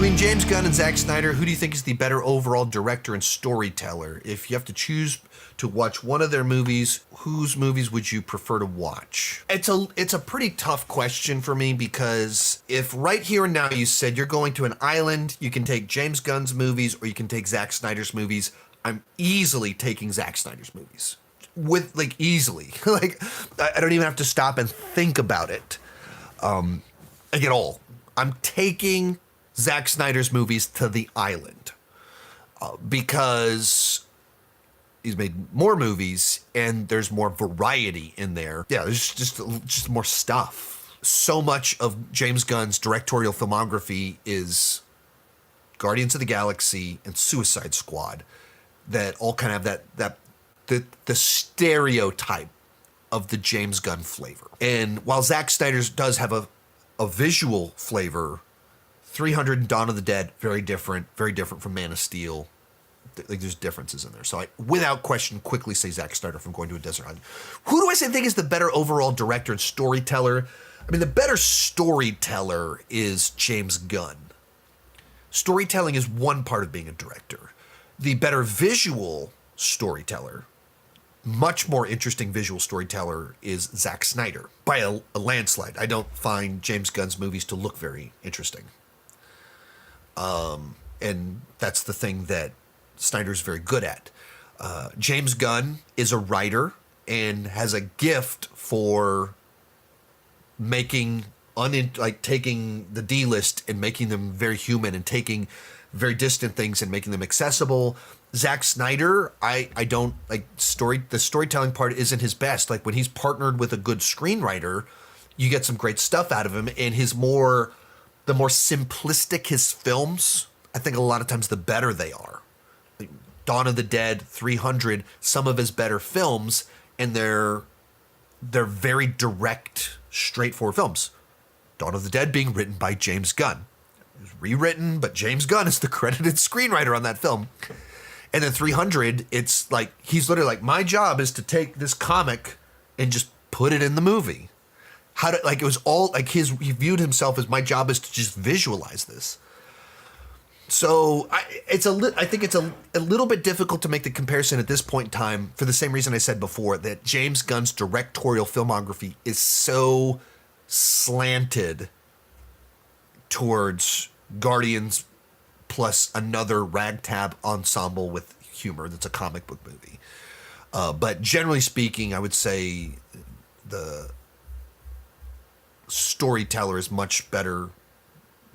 Between James Gunn and Zack Snyder, who do you think is the better overall director and storyteller? If you have to choose to watch one of their movies, whose movies would you prefer to watch? It's a pretty tough question for me, because if right here and now you said you're going to an island, you can take James Gunn's movies or you can take Zack Snyder's movies, I'm easily taking Zack Snyder's movies. Easily. I don't even have to stop and think about it. At all. I'm taking Zack Snyder's movies to the island because he's made more movies and there's more variety in there. Yeah, there's just more stuff. So much of James Gunn's directorial filmography is Guardians of the Galaxy and Suicide Squad that all kind of have the stereotype of the James Gunn flavor. And while Zack Snyder's does have a visual flavor, 300 and Dawn of the Dead, very different from Man of Steel. There's differences in there. So I, without question, quickly say Zack Snyder if I'm going to a desert island. Who do I think is the better overall director and storyteller? I mean, the better storyteller is James Gunn. Storytelling is one part of being a director. The better visual storyteller, much more interesting visual storyteller, is Zack Snyder by a landslide. I don't find James Gunn's movies to look very interesting. And that's the thing that Snyder's very good at. James Gunn is a writer and has a gift for making taking the D-list and making them very human, and taking very distant things and making them accessible. Zack Snyder, I don't like the storytelling part isn't his best. Like when he's partnered with a good screenwriter, you get some great stuff out of him, and the more simplistic his films, I think a lot of times the better they are. Like Dawn of the Dead, 300, some of his better films, and they're very direct, straightforward films. Dawn of the Dead being written by James Gunn. It was rewritten, but James Gunn is the credited screenwriter on that film. And then 300, it's like, he's literally like, my job is to take this comic and just put it in the movie. It was all like he viewed himself as, my job is to just visualize this. So I think it's a little bit difficult to make the comparison at this point in time, for the same reason I said before, that James Gunn's directorial filmography is so slanted towards Guardians plus another ragtag ensemble with humor that's a comic book movie. But generally speaking, I would say the storyteller is much better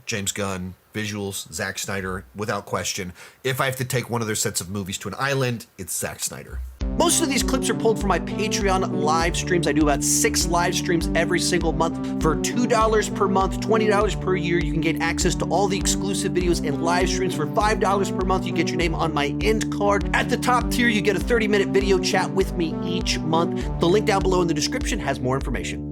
James Gunn. Visuals, Zack Snyder, without question. If I have to take one of their sets of movies to an island, it's Zack Snyder. Most of these clips are pulled from my Patreon live streams. I do about 6 live streams every single month. For $2 per month, $20 per year, you can get access to all the exclusive videos and live streams. For $5 per month, you get your name on my end card. At the top tier, you get a 30-minute video chat with me each month. The link down below in the description has more information.